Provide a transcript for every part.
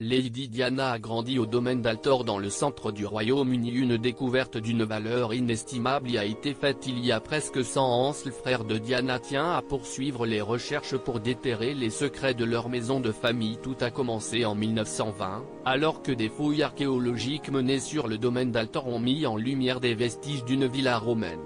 Lady Diana a grandi au domaine d'Altor dans le centre du Royaume-Uni. Une découverte d'une valeur inestimable y a été faite il y a presque 100 ans. Le frère de Diana tient à poursuivre les recherches pour déterrer les secrets de leur maison de famille. Tout a commencé en 1920, alors que des fouilles archéologiques menées sur le domaine d'Altor ont mis en lumière des vestiges d'une villa romaine.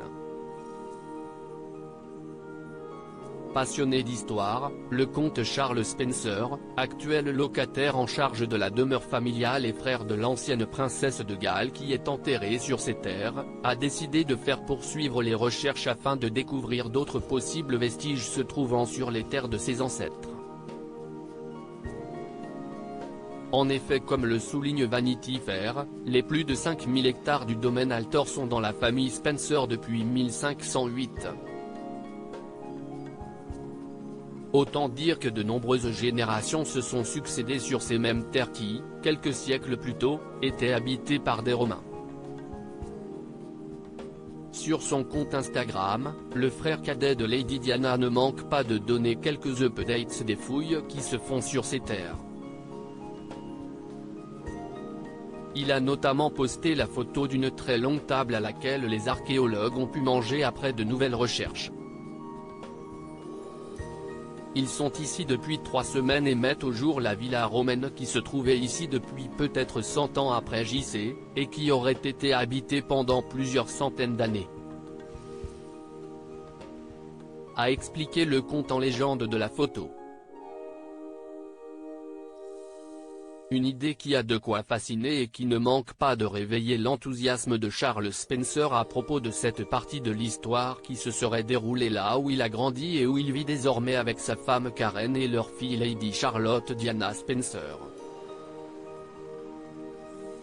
Passionné d'histoire, le comte Charles Spencer, actuel locataire en charge de la demeure familiale et frère de l'ancienne princesse de Galles qui est enterrée sur ces terres, a décidé de faire poursuivre les recherches afin de découvrir d'autres possibles vestiges se trouvant sur les terres de ses ancêtres. En effet, comme le souligne Vanity Fair, les plus de 5000 hectares du domaine Altor sont dans la famille Spencer depuis 1508. Autant dire que de nombreuses générations se sont succédées sur ces mêmes terres qui, quelques siècles plus tôt, étaient habitées par des Romains. Sur son compte Instagram, le frère cadet de Lady Diana ne manque pas de donner quelques updates des fouilles qui se font sur ces terres. Il a notamment posté la photo d'une très longue table à laquelle les archéologues ont pu manger après de nouvelles recherches. Ils sont ici depuis 3 semaines et mettent au jour la villa romaine qui se trouvait ici depuis peut-être 100 ans après JC, et qui aurait été habitée pendant plusieurs centaines d'années. A expliqué le conte en légende de la photo. Une idée qui a de quoi fasciner et qui ne manque pas de réveiller l'enthousiasme de Charles Spencer à propos de cette partie de l'histoire qui se serait déroulée là où il a grandi et où il vit désormais avec sa femme Karen et leur fille Lady Charlotte Diana Spencer.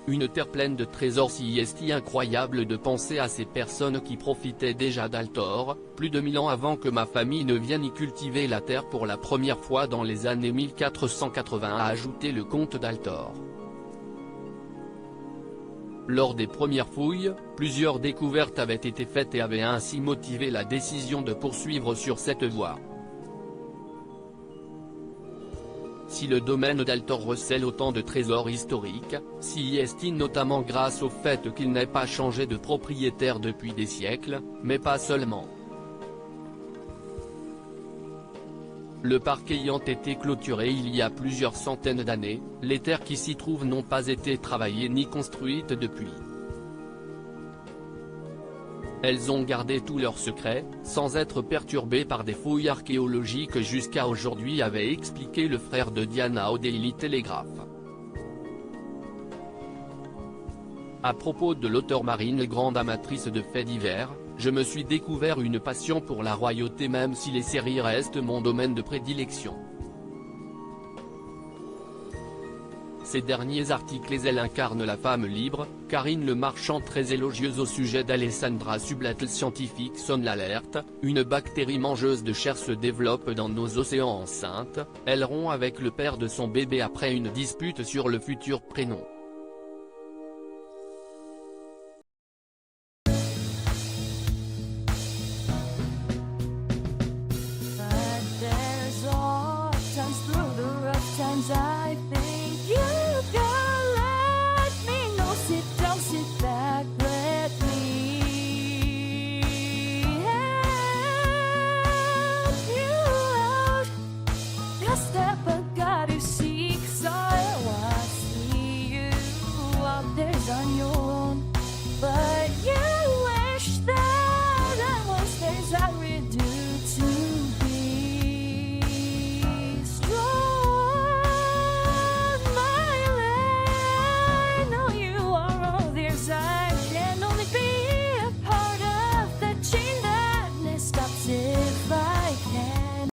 Une terre pleine de trésors. Si est incroyable de penser à ces personnes qui profitaient déjà d'Altor, plus de 1000 ans avant que ma famille ne vienne y cultiver la terre pour la première fois dans les années 1480, a ajouté le comte d'Altor. Lors des premières fouilles, plusieurs découvertes avaient été faites et avaient ainsi motivé la décision de poursuivre sur cette voie. Si le domaine d'Altor recèle autant de trésors historiques, s'y estime notamment grâce au fait qu'il n'ait pas changé de propriétaire depuis des siècles, mais pas seulement. Le parc ayant été clôturé il y a plusieurs centaines d'années, les terres qui s'y trouvent n'ont pas été travaillées ni construites depuis. Elles ont gardé tous leurs secrets, sans être perturbées par des fouilles archéologiques jusqu'à aujourd'hui, avait expliqué le frère de Diana au Daily Telegraph. À propos de l'auteure marine, grande amatrice de faits divers, je me suis découvert une passion pour la royauté même si les séries restent mon domaine de prédilection. Ces derniers articles, elle incarne la femme libre. Karine Le Marchand, très élogieuse au sujet d'Alessandra Sublet. Scientifique sonne l'alerte, une bactérie mangeuse de chair se développe dans nos océans. Enceinte, elle rompt avec le père de son bébé après une dispute sur le futur prénom.